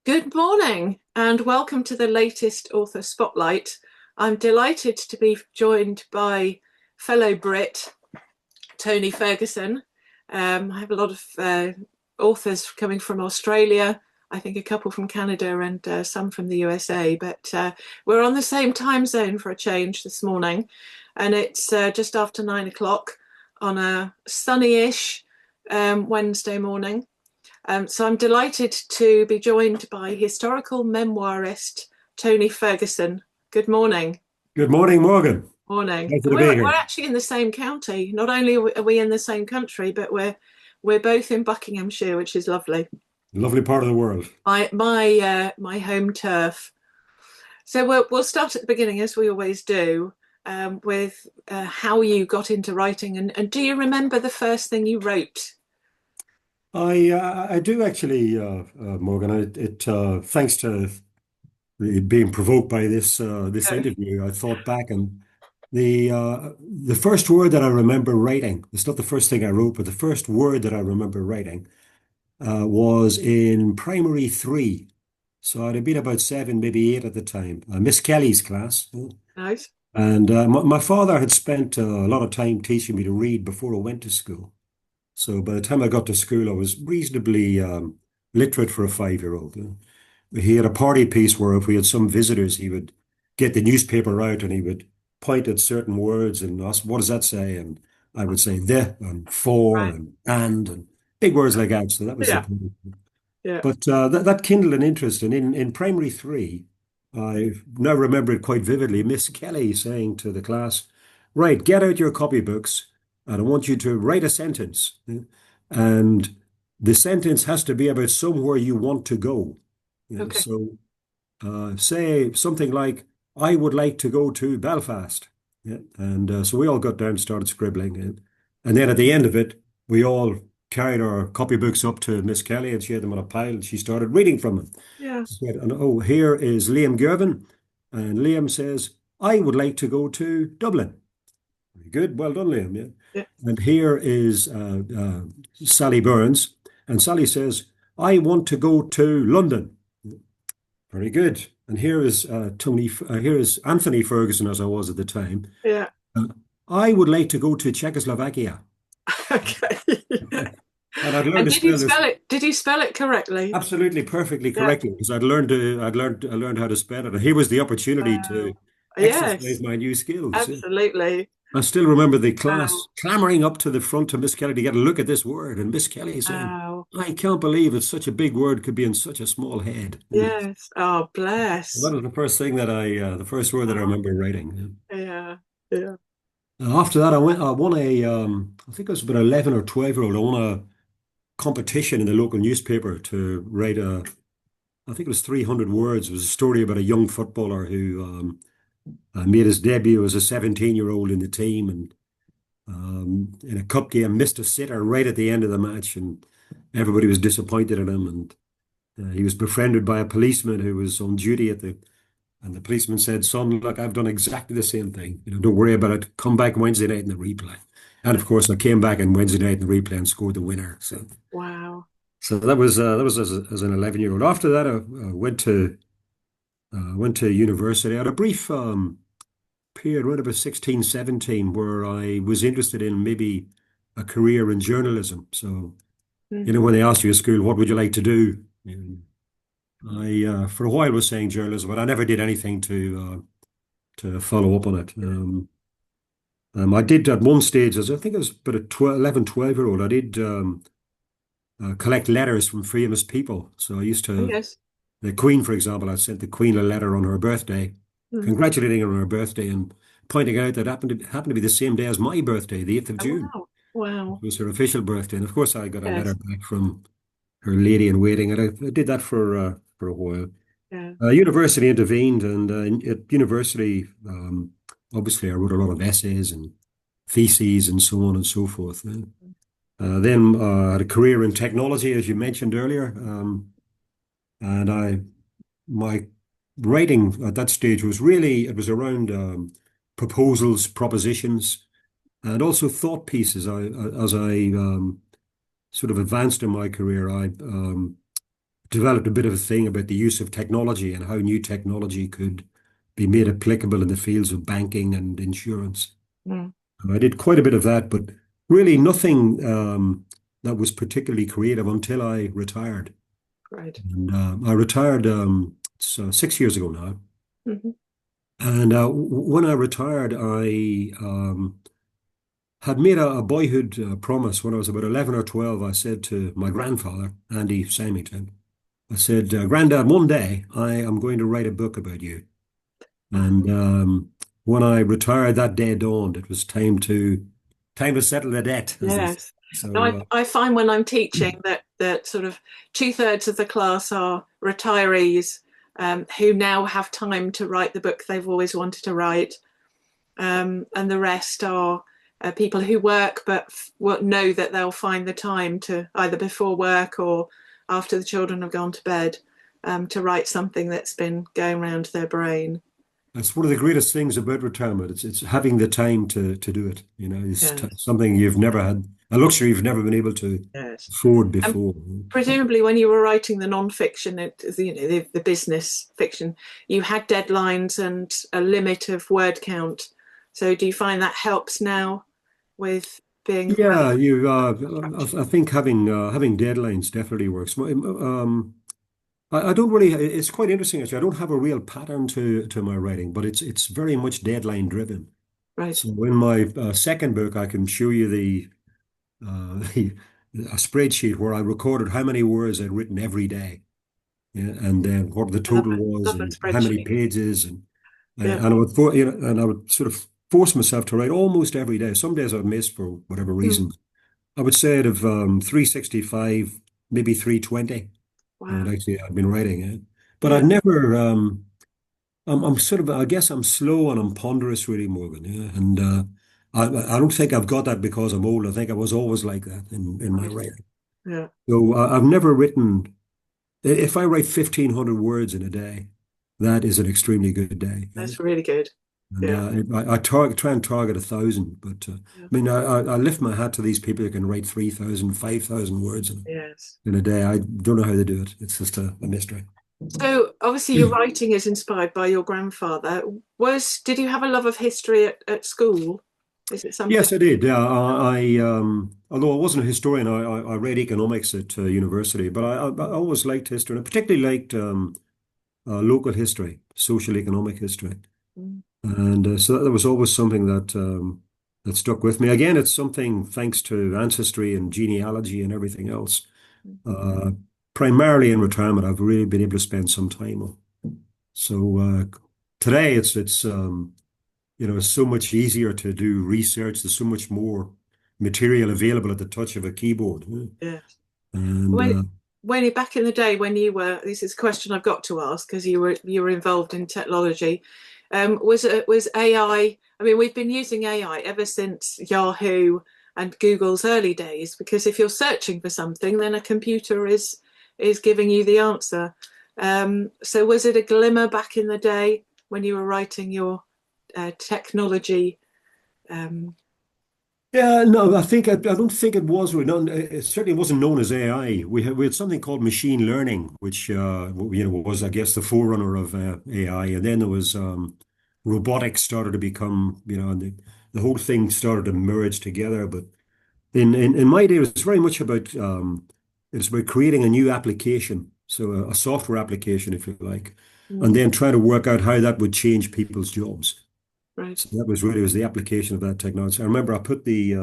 Good morning and welcome to the latest Author Spotlight. I'm delighted to be joined by fellow Brit, Tony Ferguson. I have a lot of authors coming from Australia, I think a couple from Canada and some from the USA, but we're on the same time zone for a change this morning, and it's just after 9 o'clock on a sunny-ish Wednesday morning. So I'm delighted to be joined by historical memoirist Tony Ferguson. Good morning. Good morning, Morgan. Morning. Pleasure And to be we're here. actually in the same county. Not only are we in the same country, but we're both in Buckinghamshire, which is lovely. Lovely part of the world. My home turf. So we'll start at the beginning, as we always do, with how you got into writing. And do you remember the first thing you wrote? I do actually, Morgan. Thanks to being provoked by this Oh, interview, I thought back and the first word that I remember writing. It's not the first thing I wrote, but the first word that I remember writing was in primary three. So I'd have been about seven, maybe eight at the time. Miss Kelly's class. nice. And my father had spent a lot of time teaching me to read before I went to school. So by the time I got to school, I was reasonably literate for a 5-year-old. He had a party piece where if we had some visitors, he would get the newspaper out and he would point at certain words and ask, "What does that say?" And I would say "the" and "for" Right. and big words like that. So that was the Yeah. point. Yeah. But that kindled an interest. And in primary three, I now remember it quite vividly. Miss Kelly saying to the class, "Right, get out your copybooks, and I want you to write a sentence. And the sentence has to be about somewhere you want to go. Okay. So say something like, I would like to go to Belfast." Yeah. And so we all got down and started scribbling. And then at the end of it, we all carried our copybooks up to Miss Kelly and she had them on a pile and she started reading from them. Yeah. She said, and oh, here is Liam Gervin. And Liam says, I would like to go to Dublin. Very good. Well done, Liam. Yeah. Yeah. And here is Sally Burns. And Sally says, I want to go to London. Very good. And here is here is Anthony Ferguson, as I was at the time. Yeah. Uh, I would like to go to Czechoslovakia. Okay. And I'd learned And to did you spell this spell it? Did you spell it correctly? absolutely perfectly Yeah. correctly because I learned how to spell it. And here was the opportunity to Wow. exercise Yes, my new skills. absolutely. I still remember the Wow. class clamoring up to the front to Miss Kelly to get a look at this word, and Miss Kelly saying, Wow. "I can't believe it's such a big word could be in such a small head." Yes. Oh, That bless. was the first thing the first word that I Oh, remember writing. yeah. Yeah. After that, I won I think it was about 11 or 12-year-old. I won a competition in the local newspaper to write I think it was 300 words. It was a story about a young footballer who made his debut as a 17-year-old in the team and in a cup game missed a sitter right at the end of the match, and everybody was disappointed in him. And he was befriended by a policeman who was on duty and the policeman said, "Son, look, I've done exactly the same thing. Don't worry about it. Come back Wednesday night in the replay." And of course, I came back on Wednesday night in the replay and scored the winner. Wow. So that was as an 11-year-old. After that, I went to university. I had a brief period around about 16, 17, where I was interested in maybe a career in journalism. So, Mm. when they asked you at school, what would you like to do? I, for a while, was saying journalism, but I never did anything to follow up on it. I did at one stage, as I think I was about a 12, 11, 12-year-old, I did collect letters from famous people. So I used to, Yes. the Queen, for example, I sent the Queen a letter on her birthday, Mm. congratulating her on her birthday and pointing out that happened to be the same day as my birthday, the 8th of Oh, June. wow. It Wow. was her official birthday. And of course, I got a letter Yes. back from her lady in waiting. And I did that for a while. Yeah. University intervened. And at university, obviously, I wrote a lot of essays and theses and so on and so forth. Then I had a career in technology, as you mentioned earlier. And my writing at that stage was really, it was around proposals, propositions, and also thought pieces. As I sort of advanced in my career, I developed a bit of a thing about the use of technology and how new technology could be made applicable in the fields of banking and insurance. Mm, I did quite a bit of that, but really nothing that was particularly creative until I retired. right. And I retired 6 years ago now. Hmm. And when I retired, I had made a boyhood promise when I was about 11 or 12. I said to my grandfather, Andy Symington, I said, Granddad, one day I am going to write a book about you. And when I retired, that day dawned. It was time to settle the debt, as they say. Yes. No, So I find when I'm teaching that sort of 2/3 of the class are retirees who now have time to write the book they've always wanted to write, and the rest are people who work but know that they'll find the time to either before work or after the children have gone to bed to write something that's been going around their brain. that's one of the greatest things about retirement. It's having the time to do it. You know, it's Yes, something you've never had, a luxury you've never been able to yes. afford And before. presumably, when you were writing the non-fiction, the business fiction, you had deadlines and a limit of word count. So, do you find that helps now with being Yeah, you. structured? I think having deadlines definitely works. I don't really. It's quite interesting actually. I don't have a real pattern to my writing, but it's very much deadline driven. Right. So in my second book, I can show you a spreadsheet where I recorded how many words I'd written every day, yeah, and then what the I love total it. was Love and that how many spreadsheet. pages, Yeah. and I would sort of force myself to write almost every day. Some days I'd miss for whatever Mm. reason. I would say out of 365, maybe 320. Wow. I'd been writing it, but Yeah. I'd never. I'm sort of, I guess I'm slow and I'm ponderous, really, Morgan. Yeah, and I don't think I've got that because I'm old. I think I was always like that in my Right. writing. Yeah. So I've never written. If I write 1,500 words in a day, that is an extremely good day. Yeah? That's really good. And Yeah. I try and target 1,000, but Yeah. I mean, I lift my hat to these people who can write 3,000, 5,000 words Yes. in a day. I don't know how they do it. It's just a mystery. So obviously your writing is inspired by your grandfather. Did you have a love of history at school? Is it something? Yes, I did. Yeah, although I wasn't a historian, I read economics at university, but I always liked history, and I particularly liked local history, social economic history, Mm, and so that was always something that stuck with me. Again, it's something thanks to ancestry and genealogy and everything else. mm. Uh, Primarily in retirement, I've really been able to spend some time on. So today, it's so much easier to do research. There's so much more material available at the touch of a keyboard. Yeah. Yes. And When you back in the day when you were, this is a question I've got to ask because you were involved in technology. Was AI? I mean, we've been using AI ever since Yahoo and Google's early days because if you're searching for something, then a computer is giving you the answer. So was it a glimmer back in the day when you were writing your technology? Um, yeah, no, I don't think it was really known. It certainly wasn't known as AI. We had something called machine learning, which was, I guess, the forerunner of AI. And then there was robotics started to become, and the whole thing started to merge together. But in my day, it was very much about creating a new application, so a software application, if you like, and mm, then trying to work out how that would change people's jobs. right. So that was really was the application of that technology. I remember I put the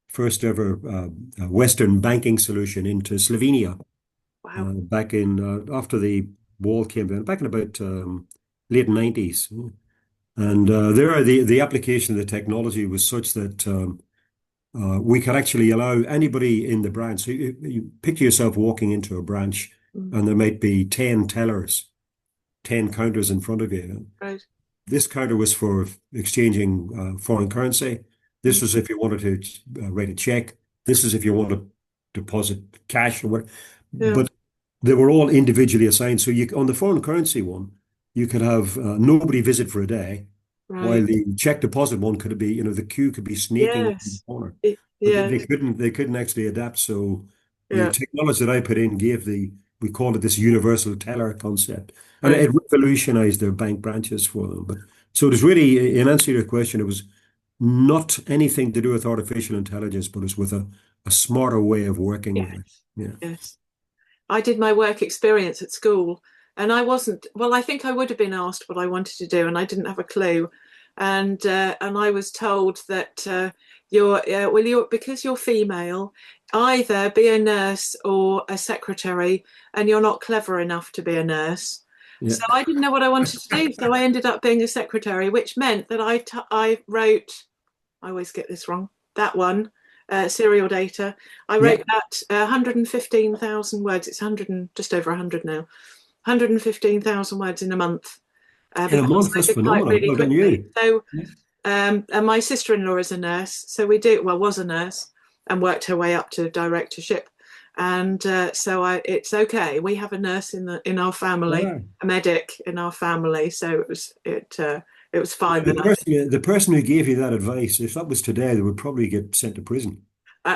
first ever Western banking solution into Slovenia Wow. back in after the wall came down, back in about late 90s. And there, the application of the technology was such that we could actually allow anybody in the branch. So you picture yourself walking into a branch, Mm, and there might be 10 tellers, 10 counters in front of you. right. This counter was for exchanging foreign currency. Mm, This was if you wanted to write a check. This is if you want to deposit cash or what. yeah. But they were all individually assigned. So on the foreign currency one, you could have nobody visit for a day, while Right. the check deposit one could be, the queue could be snaking in the Yes. corner. But they Yes. couldn't they couldn't actually adapt. So the Yeah. technology that I put in gave the we called it this universal teller concept, and Right. it revolutionized their bank branches for them. But so it was really, in answer to your question, it was not anything to do with artificial intelligence, but it's with a smarter way of working, really. Yes. Yeah. Yes. I did my work experience at school, and I wasn't, well, I think I would have been asked what I wanted to do, and I didn't have a clue. And I was told that you're because you're female, either be a nurse or a secretary, and you're not clever enough to be a nurse. Yeah. So I didn't know what I wanted to do. So I ended up being a secretary, which meant that I wrote, I always get this wrong, that one, serial data. I Yeah. wrote that 115,000 words. It's 100 and just over 100 now. 115,000 words in a month In a because month, I that's could type phenomenal. really Well done, quickly. you. So, Yeah. and my sister-in-law is a nurse, so we do well was a nurse and worked her way up to directorship. And it's okay. We have a nurse in our family, Yeah. a medic in our family, so it was fine The that person who gave you that advice, if that was today, they would probably get sent to prison,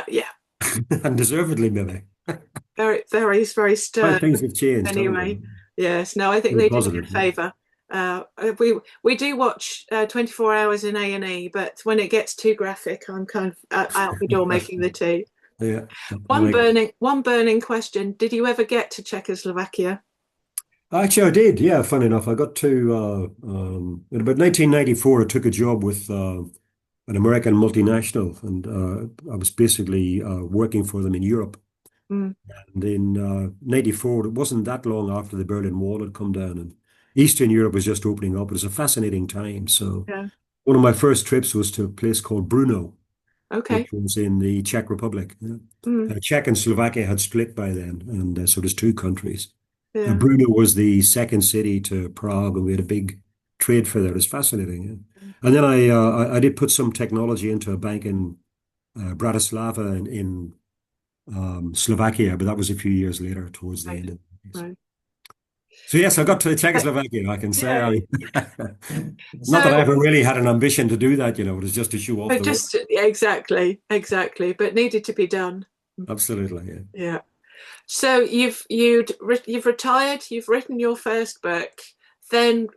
yeah, and deservedly, maybe. very Well, stern. things have changed, haven't Anyway, they? yes, no, I think Very they did me positive. a favour. We do watch 24 hours in A&E, but when it gets too graphic, I'm kind of out the door making the tea. Yeah, I like. One burning question: did you ever get to Czechoslovakia? Actually, I did. Yeah, funny enough, I got to in about 1994. I took a job with an American multinational, and I was basically working for them in Europe. Mm, And in '94, it wasn't that long after the Berlin Wall had come down, and Eastern Europe was just opening up. It was a fascinating time. So yeah. one of my first trips was to a place called Brno, Okay. which was in the Czech Republic. Yeah. Mm, Czech and Slovakia had split by then, and so there's two countries. yeah. Brno was the second city to Prague, and we had a big trade fair there. It was fascinating. Yeah. And then I did put some technology into a bank in Bratislava in Slovakia, but that was a few years later, towards the Right. end of it. Right. So yes, I got to But, Czechoslovakia, I can say. yeah. Not that I So ever really had an ambition to do that, it was just to show off but the work. just yeah, exactly, but needed to be done. Absolutely, yeah. Yeah. So you've retired. You've written your first book. Then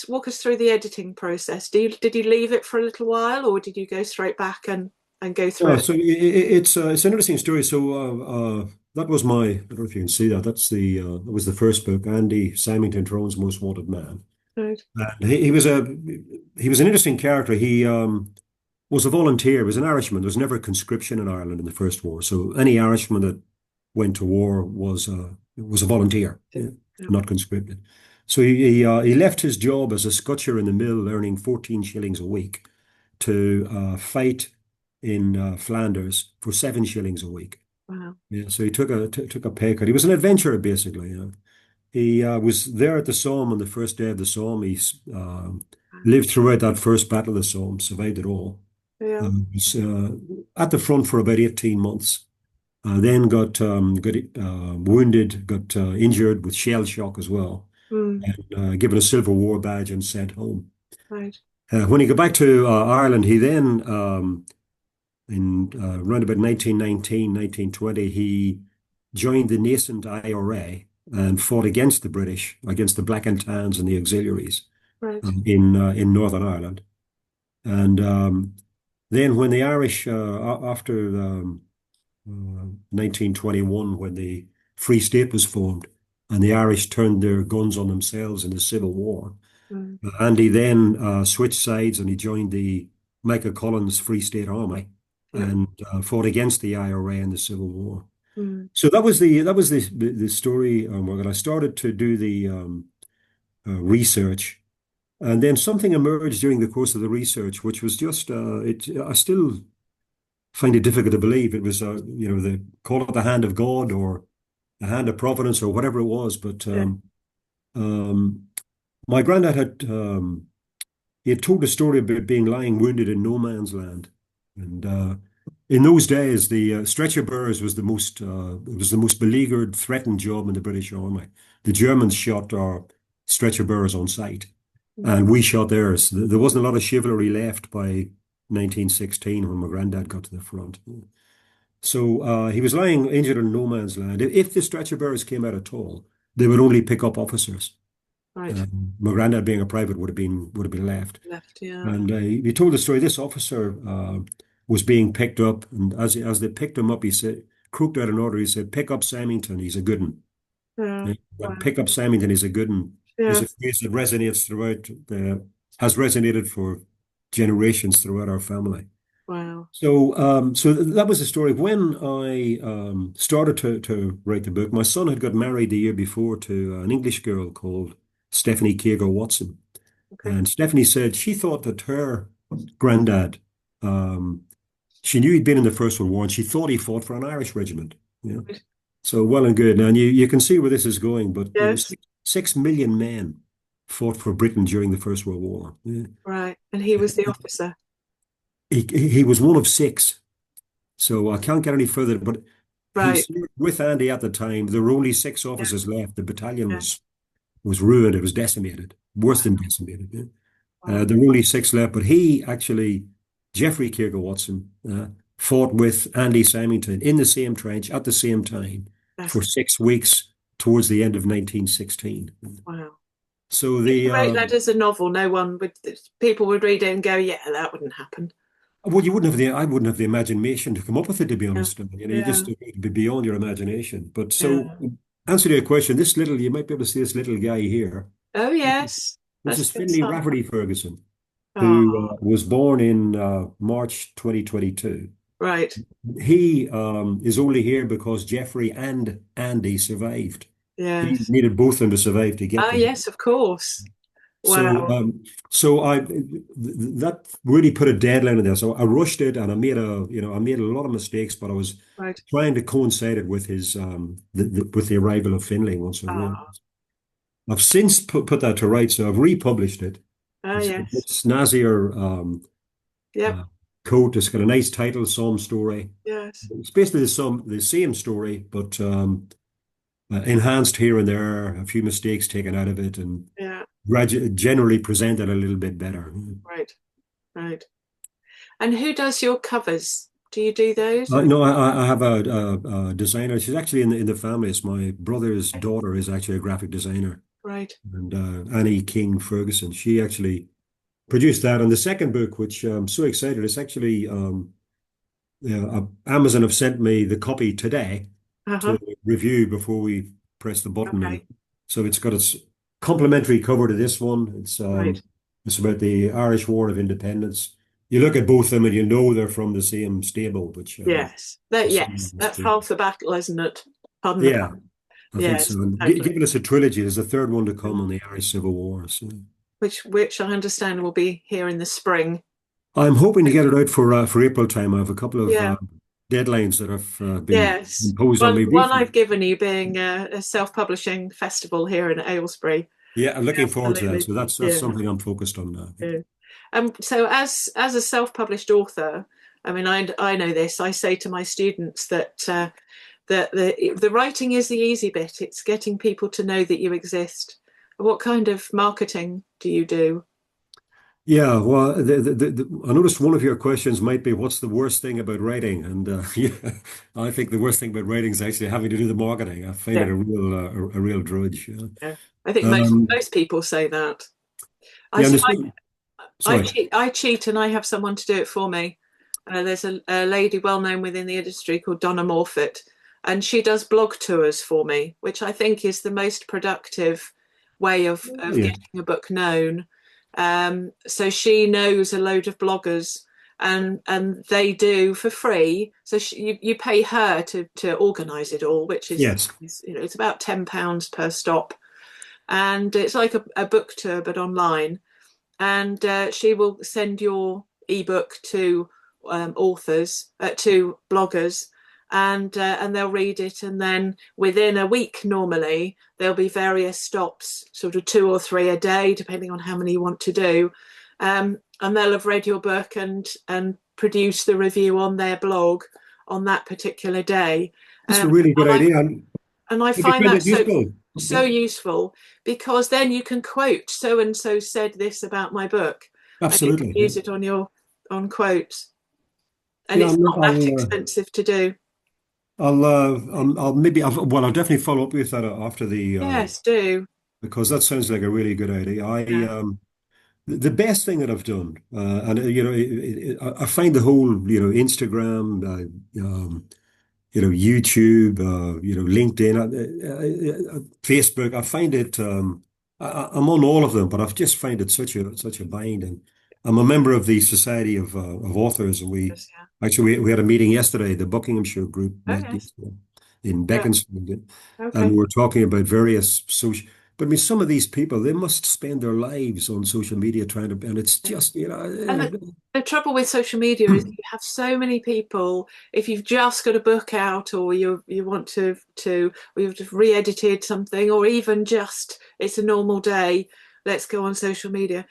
walk us through the editing process. Did you leave it for a little while, or did you go straight back and go through No, it? so it's an interesting story. So that was I don't know if you can see that. That was the first book, Andy Symington, Tyrone's Most Wanted Man. Right. And he was an interesting character. He was a volunteer. He was an Irishman. There was never conscription in Ireland in the First War. So any Irishman that went to war was a volunteer, yeah, Yeah. not conscripted. So he left his job as a scutcher in the mill, earning 14 shillings a week, to fight in Flanders for 7 shillings a week. Wow. Yeah, so he took a pay cut. He was an adventurer, basically. He was there at the Somme on the first day of the Somme. He lived throughout that first battle of the Somme, survived it all. Yeah. Was at the front for about 18 months. Then got wounded, got injured with shell shock as well, Mm, and given a Silver War badge and sent home. right. When he got back to Ireland, he then, in around about 1919, 1920, he joined the nascent IRA and fought against the British, against the Black and Tans and the auxiliaries Right. in Northern Ireland. And then when the Irish, after 1921, when the Free State was formed, and the Irish turned their guns on themselves in the Civil War, Mm, Andy then switched sides and he joined the Michael Collins Free State Army yeah. and fought against the IRA in the Civil War. Mm, So that was the story. When I started to do the research, and then something emerged during the course of the research, which was just it. I still find it difficult to believe it was they call it the hand of God or the hand of providence or whatever it was. But yeah. um, my granddad he had told a story about being lying wounded in no man's land, and in those days, the stretcher bearers was the most beleaguered, threatened job in the British Army. The Germans shot our stretcher bearers on sight, Mm, and we shot theirs. There wasn't a lot of chivalry left by 1916 when my granddad got to the front. So he was lying injured in no man's land. If the stretcher bearers came out at all, they would only pick up officers. Right. My granddad, being a private, would have been left. Left. Yeah. And he told the story. This officer was being picked up, and as they picked him up, he said, croaked out an order. He said, "Pick up Symington. He's a good one." Yeah. Yeah. Wow. Pick up Symington. He's a good one. Is Yeah. a phrase that resonates throughout has resonated for generations throughout our family. Wow. So that was the story. When I started to write the book, my son had got married the year before to an English girl called Stephanie Keogher Watson. Okay. And Stephanie said she thought that her granddad, um, she knew he'd been in the First World War, and she thought he fought for an Irish regiment. Yeah. Right. So well and good. Now, and you can see where this is going, but Yes. 6 million men fought for Britain during the First World War. Yeah. Right. And he was the officer. He was one of six. So I can't get any further, but he Right. served with Andy at the time. There were only six Yeah. officers left. The battalion Yeah. was ruined. It was decimated, worse than decimated. Yeah. Wow. There were only six left, but he actually, Geoffrey Keogher Watson, fought with Andy Symington in the same trench at the same time That's for 6 weeks towards the end of 1916. wow. So If the you wrote that as a novel, no one would. People would read it and go, "Yeah, that wouldn't happen." well, I wouldn't have the imagination to come up with it, to be Yeah. honest. You Yeah. just it'd be beyond your imagination. But so, Yeah. answer to your question, you might be able to see this little guy here. Oh yes, This that's is a good Finlay sign. Rafferty Ferguson, who Oh, was born in March 2022. right. He is only here because Jeffrey and Andy survived. He Yes. needed both of them to survive to get Ah, them. yes, of course. So, Wow. that really put a deadline on this. So I rushed it, and I made a lot of mistakes, but I was Right. trying to coincide it with his with the arrival of Finlay once I Ah. realized. I've since put that to rights, so I've republished it. Ah, It's a yes. bit snazzier Yep. uh, coat. It's got a nice title, Some Story. Yes. It's basically the same story, but enhanced here and there, a few mistakes taken out of it, and Yeah. generally presented a little bit better. Right. Right. And who does your covers? Do you do those? No, I have a designer. She's actually in the family. It's my brother's daughter is actually a graphic designer, Right. and Annie King Ferguson. She actually produced that. And the second book, which I'm so excited, it's actually yeah, Amazon have sent me the copy today Uh-huh. to review before we press the button. And Okay. so it's got its complimentary cover to this one. Right. It's about the Irish War of Independence. You look at both of them and you know they're from the same stable, which Yes. the That, same yes. That's history. half the battle, isn't it? Pardon the Yeah, pun. I think so. Yes, And totally. given us a trilogy, there's a third one to come on the Irish Civil War. So Which I understand will be here in the spring. I'm hoping to get it out for April time. I have a couple of Yeah. deadlines that have been Yes. imposed on One me one I've recently. given you being a self-publishing festival here in Aylesbury. Yeah, I'm looking forward to that. Absolutely. So that's Yeah. something I'm focused on now. Yeah. So as a self-published author, I mean, I know this. I say to my students that the writing is the easy bit. It's getting people to know that you exist. What kind of marketing do you do? Yeah, well, I noticed one of your questions might be, what's the worst thing about writing? And yeah, I think the worst thing about writing is actually having to do the marketing. I find it Yeah, a real drudge. Yeah. yeah. I think Um, most people say that. I yeah, and see. this thing, I sorry. cheat. I cheat, and I have someone to do it for me. There's a lady well known within the industry called Donna Morfitt, and she does blog tours for me, which I think is the most productive way of Yeah. getting a book known. So she knows a load of bloggers, and they do for free. So you pay her to organise it all, which Yes. it's about £10 per stop, and it's like a book tour but online, and she will send your ebook to authors, to bloggers, and they'll read it, and then within a week normally there'll be various stops, sort of 2 or 3 a day, depending on how many you want to do, and they'll have read your book and produce the review on their blog on that particular day. That's a Um, really good and I idea. And and I have you find found that it useful? so useful, because then you can quote so and so said this about my book, and you can Absolutely. Yeah. use it on quotes, and Yeah, it's not that I'll expensive to do. I'll definitely follow up with that after Yes, do. because that sounds like a really good idea. Yeah. The best thing that I've done, and I find the whole, Instagram, YouTube, LinkedIn, Facebook. I find it. I'm on all of them, but I've just find it such a bind. And I'm a member of the Society of Authors, and Yes, yeah. we had a meeting yesterday. The Buckinghamshire group Oh, met yes. yesterday in Yeah. Beaconsfield, and Okay. we were talking about various social. But I mean, some of these people, they must spend their lives on social media trying to, and it's just, And the trouble with social media is you have so many people. If you've just got a book out, or you want or you've just re-edited something, or even just it's a normal day, let's go on social media.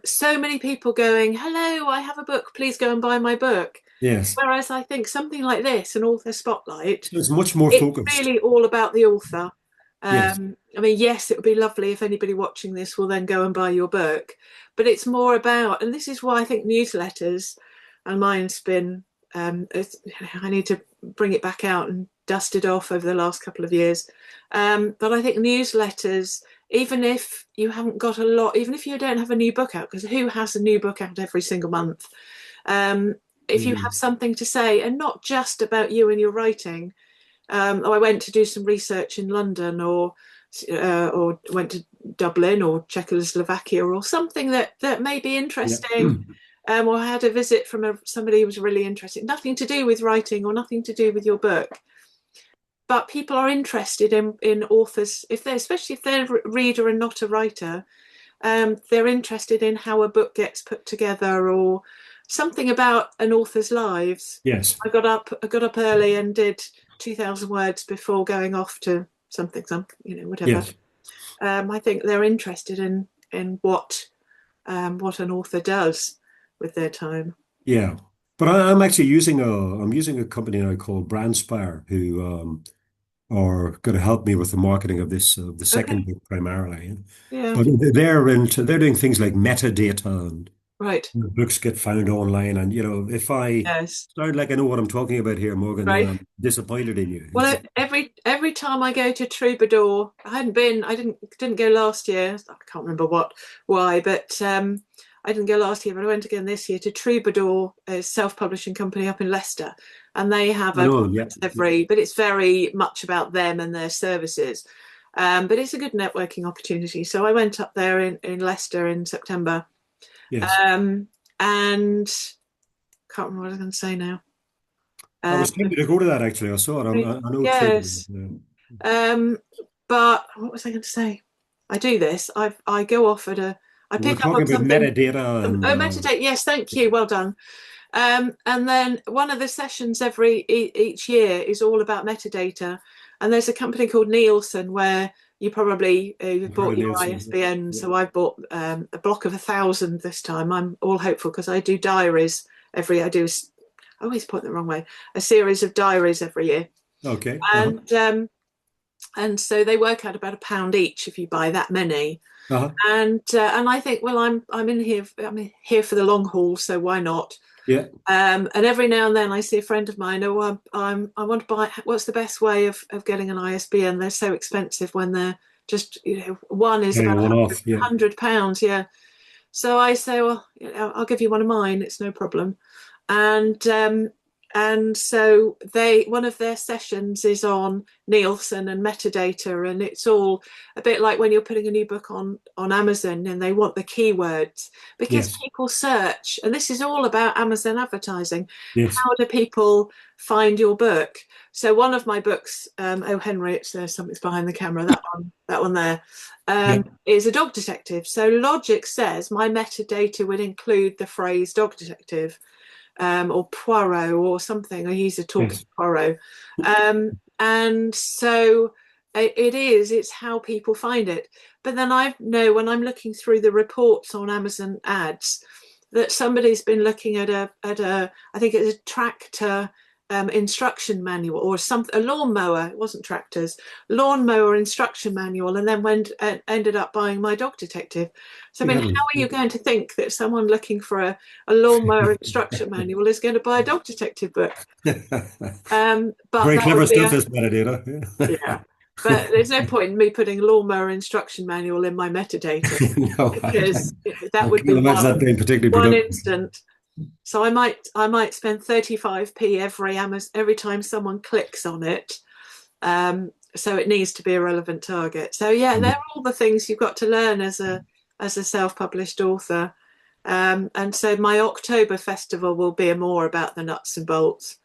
So many people going, "Hello, I have a book. Please go and buy my book." yes, Whereas I think something like this, an author spotlight, it's much more it's focused. really all about the author. Yes, I mean, yes, it would be lovely if anybody watching this will then go and buy your book, but it's more about, and this is why I think newsletters, and mine's been, I need to bring it back out and dust it off over the last couple of years. But I think newsletters, even if you haven't got a lot, even if you don't have a new book out, because who has a new book out every single month? Um, if you have Mhm. something to say, and not just about you and your writing, or I went to do some research in London, or went to Dublin or Czechoslovakia, or something that may be Yeah. interesting. Or I had a visit from somebody who was really interesting, nothing to do with writing or nothing to do with your book. But people are interested in authors, if they're, especially if they're a reader and not a writer, they're interested in how a book gets put together, or something about an author's lives. Yes. I got up early and did 2,000 words before going off to whatever. Yes. I think they're interested in what an author does with their time. Yeah. But I'm actually using a company now called Brandspire who are going to help me with the marketing of this the second Okay. book primarily. Yeah. But they're doing things like metadata, and Right. books get found online. And if I Yes. sound like I know what I'm talking about here, Morgan, then Right. I'm disappointed in you. Well, every time I go to Troubadour, I didn't go last year. I can't remember why, but I didn't go last year, but I went again this year to Troubadour, a self-publishing company up in Leicester, and they have I a know, yeah. conference but it's very much about them and their services. But it's a good networking opportunity. So I went up there in Leicester in September, Yes. and can't remember what I was going to say now. I Um, was tempted to go to that actually. I saw it. I know Troubadour. yes. Um, but what was I going to say? I do this. I go off I We're pick up on talking about something. metadata Oh, and meditate. Yes, thank you. Well done. And then one of the sessions each year is all about metadata. And there's a company called Nielsen where you've I've heard bought of your Nielsen. ISBN. Yeah. So I've bought a block of 1,000 this time. I'm all hopeful because I do diaries I always point the wrong way, a series of diaries every year. Okay. And so they work out about £1 each if you buy that many. Uh-huh. And I think, well, I'm here for the long haul, so why not? Yeah. And every now and then I see a friend of mine, I want to buy. What's the best way of getting an ISBN? They're so expensive when they're just, one is Yeah, about one off. Yeah. £100. Yeah. So I say, well, I'll give you one of mine. It's no problem. And so one of their sessions is on Nielsen and metadata, and it's all a bit like when you're putting a new book on Amazon and they want the keywords, because Yes. people search, and this is all about Amazon advertising. Yes. How do people find your book? So one of my books, Oh Henry, it's something's behind the camera. That one there, Yeah. is a dog detective. So logic says my metadata would include the phrase dog detective, or Poirot or something. I use a talking Yes. Poirot. And so it's how people find it. But then I know when I'm looking through the reports on Amazon ads that somebody's been looking at I think it's a tractor instruction manual, or a lawnmower. It wasn't tractors, lawnmower instruction manual, and then ended up buying my Dog Detective. So I mean, how are you going to think that someone looking for a lawnmower instruction manual is going to buy a Dog Detective book? But Very that clever would be stuff, this metadata. yeah. But there's no point in me putting a lawnmower instruction manual in my metadata, No, because that I would can't be imagine that being particularly one productive. instant. So I might spend 35p every time someone clicks on it. So it needs to be a relevant target. So yeah, they're all the things you've got to learn as a self-published author. And so my October festival will be more about the nuts and bolts.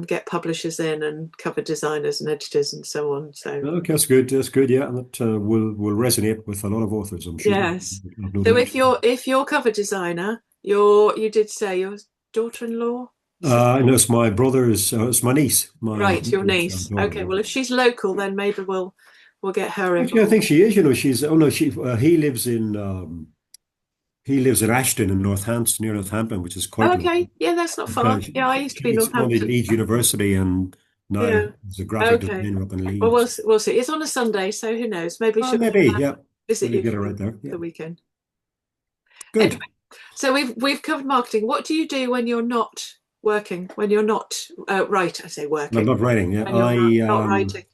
Get publishers in and cover designers and editors and so on. So Okay, that's good. That's good. Yeah, and that will resonate with a lot of authors, I'm sure. yes. No So doubt. if you're cover designer, you did say your daughter-in-law. No, it's my brother's. It's my niece. My Right, your uncle's niece. daughter. Okay, well, if she's local, then maybe we'll get her Actually, I involved. think she is. You know, she's. Oh no, she. He lives in Ashton in Northampton, near Northampton, which is Oh, quite local. okay, yeah, that's not But, far. Yeah, I used to be she's studied at Northampton. Leeds University and now Yeah. is a graphic Okay. designer up in Well, Leeds. we'll see. It's on a Sunday, so who knows? Maybe she'll Maybe, yeah. visit Maybe you get her for right there. Yeah. the weekend. Good. Anyway, so we've covered marketing. What do you do when you're not working? When you're not I say I'm working. not writing. Yeah, When you're not writing.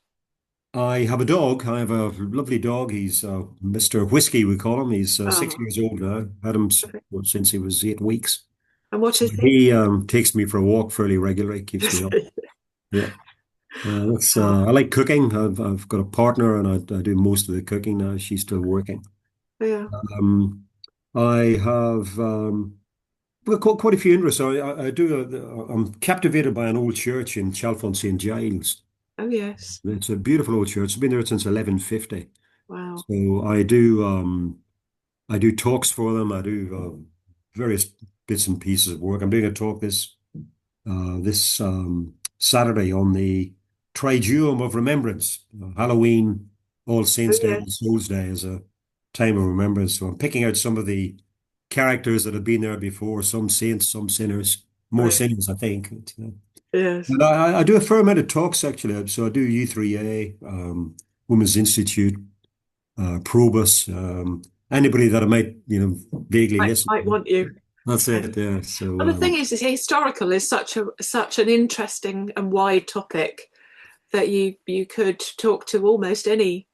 I have a dog. I have a lovely dog. He's Mr. Whiskey, we call him. He's 6 Oh, years old now. Had him okay. since he was 8 weeks. And what So is he? he takes me for a walk fairly regularly, keeps me up. Yeah. Oh, I like cooking. I've got a partner and I do most of the cooking now. She's still working. yeah. Um, I have well, quite a few interests. I'm captivated by an old church in Chalfont St. Giles. Oh, yes. It's a beautiful old church. It's been there since 1150. Wow. So I do talks for them. I do various bits and pieces of work. I'm doing a talk this Saturday on the Triduum of Remembrance, Halloween, All Oh, Saints Day, All yes. Souls Day as a time of remembrance. So I'm picking out some of the characters that have been there before, some saints, some sinners, more Right. sinners, I think. Yes. And I do a fair amount of talks actually. So I do U3A, Women's Institute, Probus, anybody that I might, vaguely listen Might to. want you. That's Yeah. it. Yeah. So Well, the thing is historical is such an interesting and wide topic that you could talk to almost any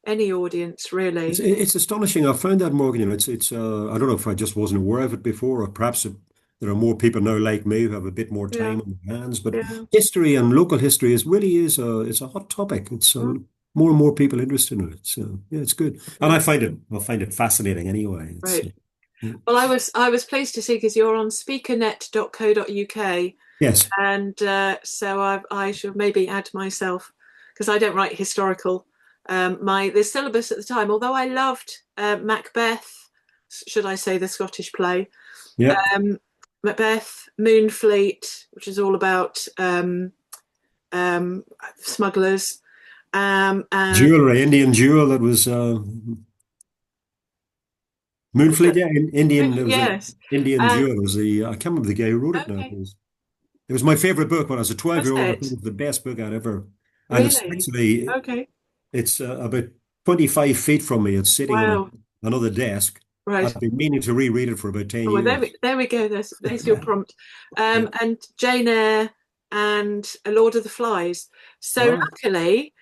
audience, it's really. it's astonishing. I found that, Morgan. It's I don't know if I just wasn't aware of it before, or perhaps there are more people now like me who have a bit more Yeah. time on their hands. But Yeah. history and local history is it's a hot topic. It's Mm. more and more people interested in it. So yeah, it's good, and I find it fascinating anyway. Right. Yeah. Well, I was pleased to see, because you're on speakernet.co.uk, Yes. and so I should maybe add myself, because I don't write historical. The syllabus at the time, although I loved Macbeth, should I say the Scottish play, Yeah. um, Macbeth, Moonfleet, which is all about smugglers, and Jewelry, Indian jewel that was Moonfleet. Yeah, Indian. It was an yes, Indian jewel. It was the I can't remember the guy who wrote it now. okay, It was my favorite book when I was a was 12-year-old. I thought it it was the best book I'd ever. And it's really? actually Okay, it's about 25 feet from me. It's sitting on wow, another desk. right. I've been meaning to reread it for about 10 Oh, well, years. there we go. There's your prompt. Yeah. And Jane Eyre and A Lord of the Flies. So Oh, luckily,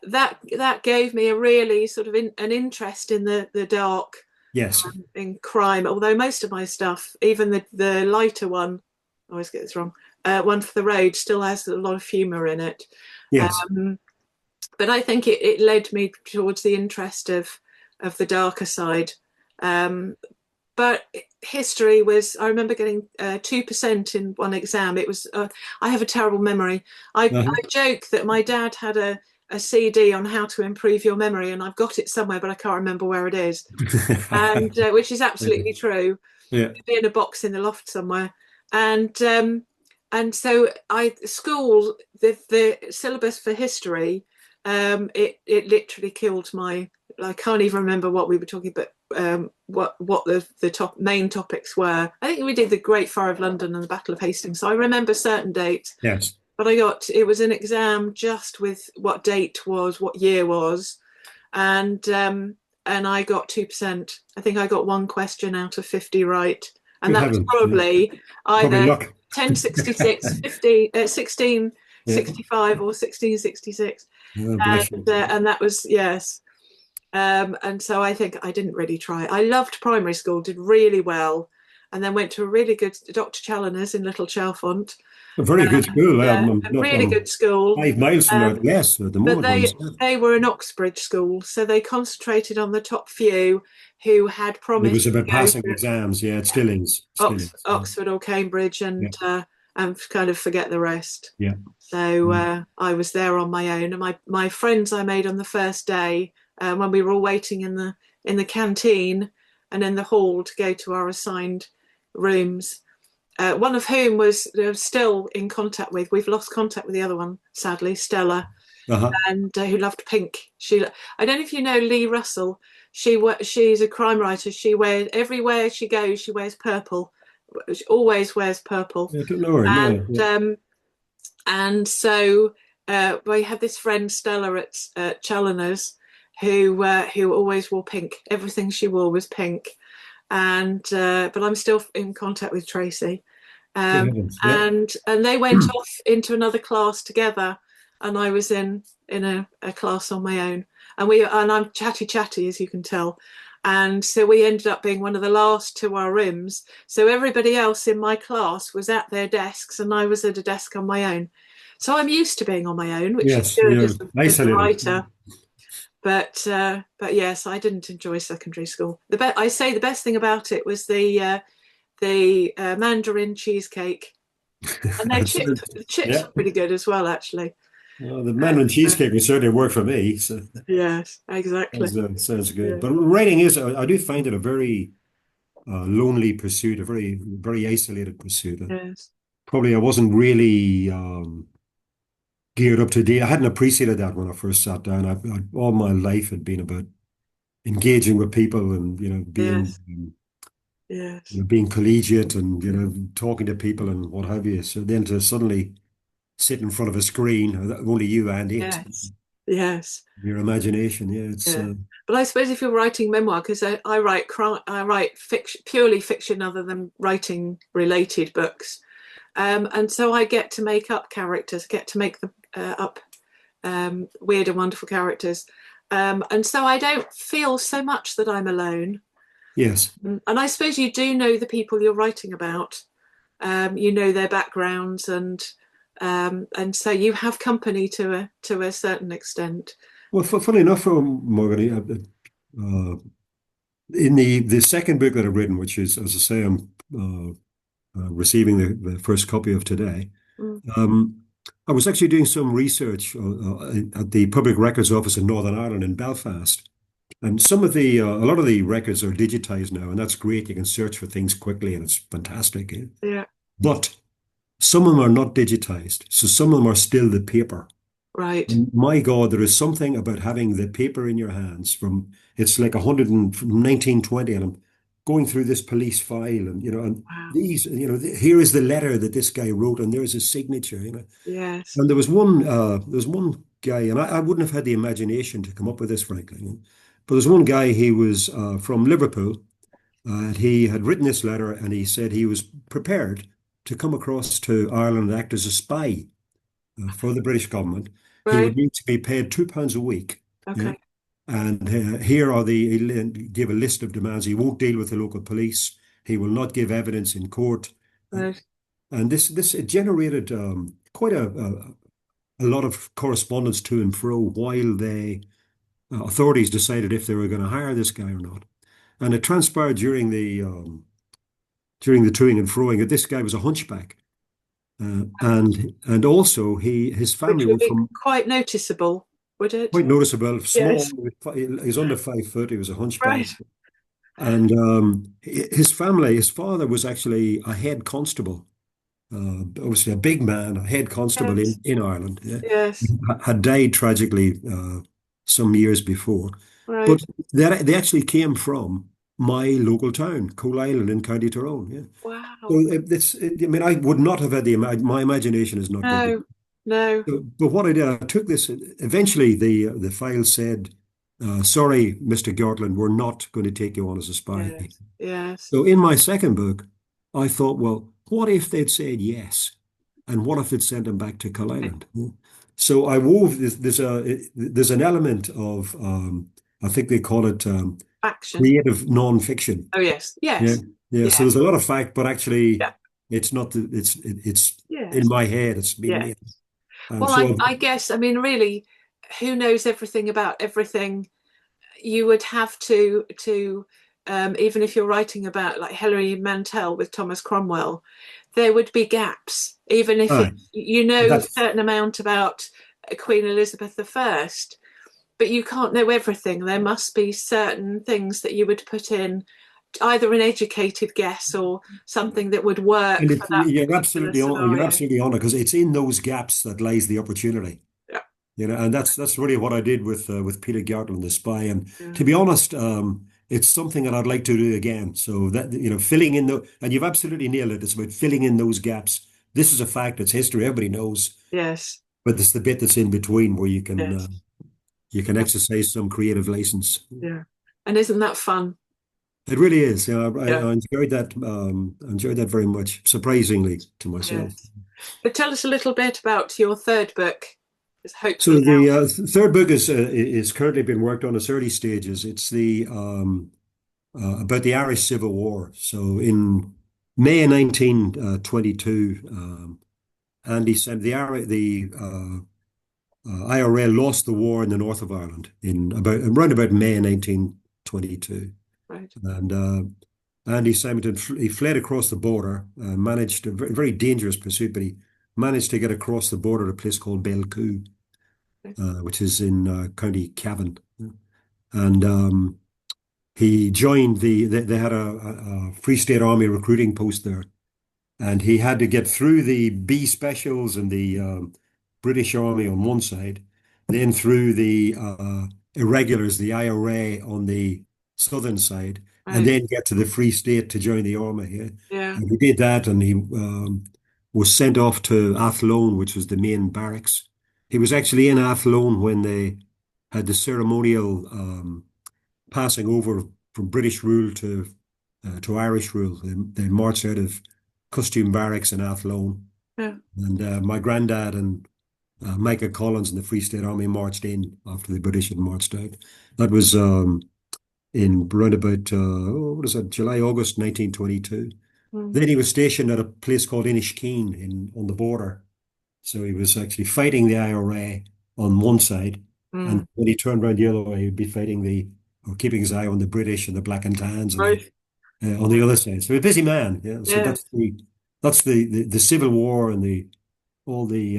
that gave me a really sort of an interest in the dark, yes. in crime. Although most of my stuff, even the lighter one, I always get this wrong. One for the Road still has a lot of humour in it. Yes. Um, but I think it led me towards the interest of the darker side. But history was, I remember getting 2% in one exam. It was, I have a terrible memory. I Uh-huh. joke that my dad had a CD on how to improve your memory, and I've got it somewhere, but I can't remember where it is. And which is absolutely true. Yeah. It'd be in a box in the loft somewhere. And so school, the syllabus for history, it literally killed my I can't even remember what we were talking, but what the main topics were. I think we did the Great Fire of London and the Battle of Hastings. So I remember certain dates. Yes. But it was an exam just with what date was, what year was, and I got 2%. I think I got one question out of 50 right, and Good that was heavens. probably Probably either luck. 1066, 1665, Yeah. or 1666, Bless you. and that was, yes. And so I think I didn't really try. I loved primary school, did really well, and then went to a really good Dr. Challoner's in Little Chalfont. A very good school. Yeah, I'm a not really good school. 5 miles from there, Um, less at the but moment. they were an Oxbridge school, so they concentrated on the top few who had It promised was about to go passing to exams. Yeah, it still is. Still is. Yeah. Oxford or Cambridge, Yeah. and kind of forget the rest. Yeah. So Mm. I was there on my own, and my friends I made on the first day when we were all waiting in the canteen and in the hall to go to our assigned rooms. One of whom was still in contact with. We've lost contact with the other one, sadly, Stella, Uh-huh. and who loved pink. I don't know if you know Lee Russell. She's a crime writer. She wears everywhere she goes. She wears purple. She always wears purple, Yeah, I don't know her. and No. Yeah. so we had this friend Stella at Challoner's who always wore pink. Everything she wore was pink, and but I'm still in contact with Tracy. Good heavens. Yeah. And they went off into another class together, and I was in a class on my own, and I'm chatty as you can tell, and so we ended up being one of the last to our rooms. So everybody else in my class was at their desks, and I was at a desk on my own. So I'm used to being on my own, which is Yes. good Yeah. as a Isolated. writer. But yes, I didn't enjoy secondary school. I say the best thing about it was the Mandarin cheesecake, and the chips Yeah. were pretty good as well, actually. Well, the Mandarin cheesecake would certainly work for me. So Yes, exactly. sounds good. Yeah. But writing is, I do find it a very lonely pursuit, a very isolated pursuit. Yes. Probably I wasn't really geared up to date. I hadn't appreciated that when I first sat down. All my life had been about engaging with people and being Yes. Yes. being collegiate and talking to people and what have you. So then to suddenly sit in front of a screen, only you and it, Yes. Yes. your imagination. Yeah, it's Yeah. But I suppose if you're writing memoir, because I write fiction, purely fiction, other than writing related books, and so I get to make up characters, get to make them up weird and wonderful characters, and so I don't feel so much that I'm alone. yes, And I suppose you do know the people you're writing about. You know their backgrounds, and so you have company to a certain extent. well, funny enough, Morgan, in the second book that I've written, which is, as I say, I'm receiving the first copy of today. Mm. I was actually doing some research at the Public Records Office in Northern Ireland in Belfast, and a lot of the records are digitized now, and that's great. You can search for things quickly, and it's fantastic. Yeah. But some of them are not digitized, so some of them are still the paper. Right. My God, there is something about having the paper in your hands it's like 100 and from 1920, and I'm going through this police file, and and Wow. here is the letter that this guy wrote, and there's his signature. Yes. And there was one guy, and I wouldn't have had the imagination to come up with this, frankly. But there's one guy, he was from Liverpool, and he had written this letter, and he said he was prepared to come across to Ireland and act as a spy for the British government. He Right. would need to be paid £2 a week. Yeah. Okay. And he'll give a list of demands. He won't deal with the local police. He will not give evidence in court. Right. And this it generated quite a lot of correspondence to and fro while the authorities decided if they were going to hire this guy or not. And it transpired during the toing and froing that this guy was a hunchback. And also his Which family would were be from quite noticeable, would it? quite noticeable, small. Yes. He's under 5 foot. He was a hunchback, Right. and his father was actually a head constable, obviously a big man, a head constable Yes. in Ireland. Yeah. Yes. Had died tragically some years before. But Right. they actually came from my local town, Coal Island in County Tyrone. Yeah. So Wow. I mean, I would not have had my imagination is not good. No, no. But what I did, I took this. Eventually, the file said, "Sorry, Mr. Gartland, we're not going to take you on as a spy." Yes, yes. So in my second book, I thought, well, what if they'd said yes, and what if they'd sent him back to Coal Island? So I wove this. There's an element of I think they call it Action. creative non-fiction. Oh, yes, Yeah, yes. yeah. So Yeah, there's a lot of fact, but actually, yeah, it's not. It's in yes, my head. It's been yes. made. Well, So I guess, I mean, really, who knows everything about everything? You would have to even if you're writing about like Hilary Mantel with Thomas Cromwell, there would be gaps, even if aye, you know a that's certain amount about Queen Elizabeth I, but you can't know everything. There must be certain things that you would put in, either an educated guess or something that would work and for that particular you're scenario. absolutely on it because it's in those gaps that lies the opportunity. Yeah, And that's really what I did with Peter Gartland, the spy. And yeah, to be honest, it's something that I'd like to do again. So that filling in and you've absolutely nailed it. It's about filling in those gaps. This is a fact. It's history. Everybody knows, yes, but it's the bit that's in between where yes, you can exercise some creative license. yeah. And isn't that fun? It really is. Yeah, I enjoyed that. Enjoyed that very much, surprisingly to myself. yes. But tell us a little bit about your third book. It's hopefully So the out. third book is currently being worked on its early stages. It's the about the Irish Civil War. So in May 1922, Andy said the IRA lost the war in the north of Ireland in around about May 1922, Right. and Andy Symington he fled across the border, managed a very, very dangerous pursuit, but he managed to get across the border to a place called Belcoo, Right. which is in County Cavan, and he joined they had a Free State Army recruiting post there, and he had to get through the B specials and the British Army on one side, then through the irregulars, the IRA on the southern side, and Right. then get to the Free State to join the army. Yeah? Yeah. And he did that, and he was sent off to Athlone, which was the main barracks. He was actually in Athlone when they had the ceremonial passing over from British rule to Irish rule. They marched out of costume barracks in Athlone, Yeah. and my granddad and Micah Collins and the Free State Army marched in after the British had marched out. That was in round about what is that, July, August 1922. Mm. Then he was stationed at a place called Inishkeen on the border. So he was actually fighting the IRA on one side, and Mm. when he turned around the other way, he'd be fighting or keeping his eye on the British and the Black and Tans Right. on the other side. So a busy man, yeah. So Yeah. that's the Civil War and the all the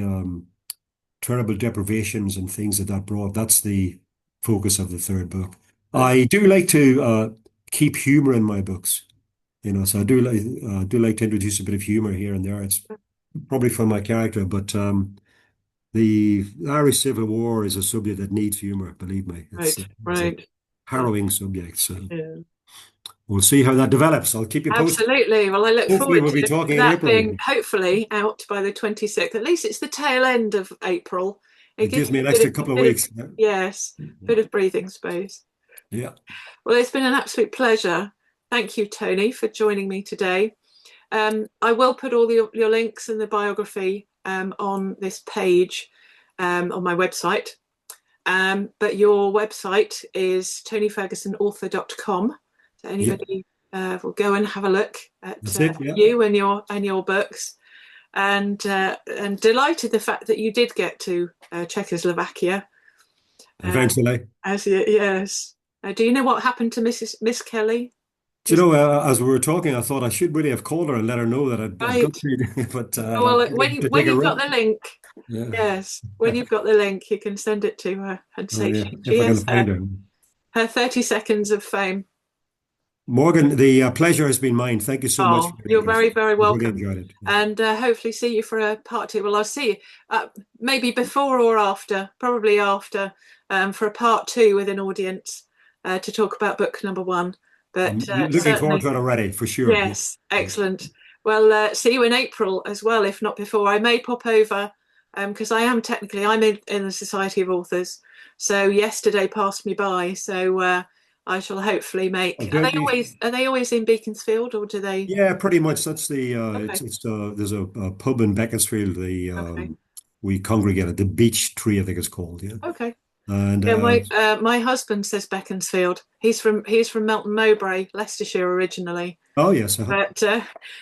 terrible deprivations and things that brought. That's the focus of the third book. Right. I do like to keep humor in my books, so I do like to introduce a bit of humor here and there. It's probably from my character, but the Irish Civil War is a subject that needs humor. Believe me, Right. it's a Right. Yeah. harrowing subject. So Yeah. we'll see how that develops. I'll keep you posted. Absolutely. Well, I look Hopefully, forward we'll be to talking in that April. being hopefully out by the 26th. At least it's the tail end of April. It It gives gives you me an a bit extra of, couple of bit of weeks. Yeah. yes, bit of breathing space. Yeah. Well, it's been an absolute pleasure. Thank you, Tony, for joining me today. I will put all your links and the biography on this page on my website. But your website is tonyfergusonauthor.com. So Yeah. anybody will go and have a look at That's it. Yeah. you and your books. And delighted the fact that you did get to Czechoslovakia. Eventually. Yes. Do you know what happened to Miss Kelly? Do you know, as we were talking, I thought I should really have called her and let her know that I'd got Right. to, but Oh, I well, had to when take a you've got rope. the link, Yeah. yes, when you've got the link, you can send it to her and Oh, say yeah. she If I can has find her. her 30 seconds of fame. Morgan, the pleasure has been mine. Thank you so much Oh, for you're this. very, very I really welcome. enjoyed it. Yeah. And hopefully see you for a part two. Well, I'll see you maybe before or after, probably after, for a part two with an audience. to talk about book number one. I'm But looking forward certainly, to it already, for sure. Yeah. yes, excellent. Well, see you in April as well, if not before. I may pop over because I'm in the Society of Authors. So yesterday passed me by. So I shall hopefully Oh, make. don't you? Are they always in Beaconsfield, or do they? Yeah, pretty much. That's the Okay, it's there's a pub in Beaconsfield. The okay, we congregate at the Beech Tree, I think it's called. Yeah, okay. and Yeah, my husband says Beaconsfield. He's from Melton Mowbray, Leicestershire originally. oh yes, But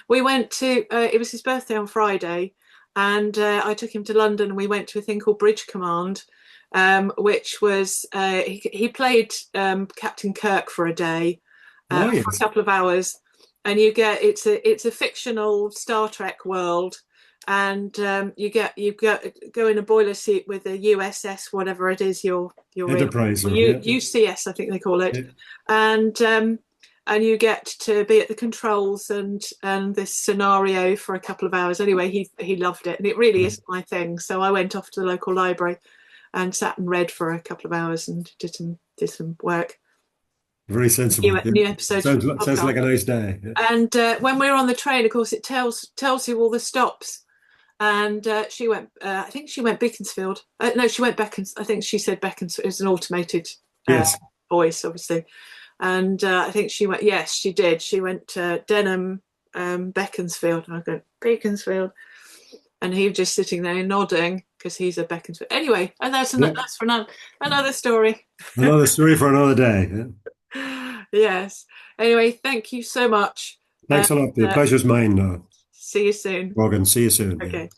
we went to, it was his birthday on Friday, and I took him to London and we went to a thing called Bridge Command, which was, he played Captain Kirk for a day, oh for a yes, couple of hours. And it's a fictional Star Trek world. And you go in a boiler suit with a USS, whatever it is you're in, Enterprise. or Yeah, UCS, I think they call it. yeah. And you get to be at the controls and this scenario for a couple of hours. Anyway, he loved it, and it really Yeah. isn't my thing. So I went off to the local library and sat and read for a couple of hours and did some work. Very sensible. Yeah. New episodes from the Sounds podcast. like a nice day. Yeah. And when we were on the train, of course, it tells you all the stops. And she went. I think she went Beaconsfield. No, she went Beacons. I think she said Beaconsfield. It was an automated Yes. voice, obviously. And I think she went. Yes, she did. She went to Denham, Beaconsfield. And I go Beaconsfield, and he was just sitting there nodding because he's a Beaconsfield. Anyway, and Yeah. that's for another story. Another story for another day. Yeah. Yes. Anyway, thank you so much. And Thanks a lot. The pleasure's mine, see you soon. Morgan. See you soon. Yeah. Okay.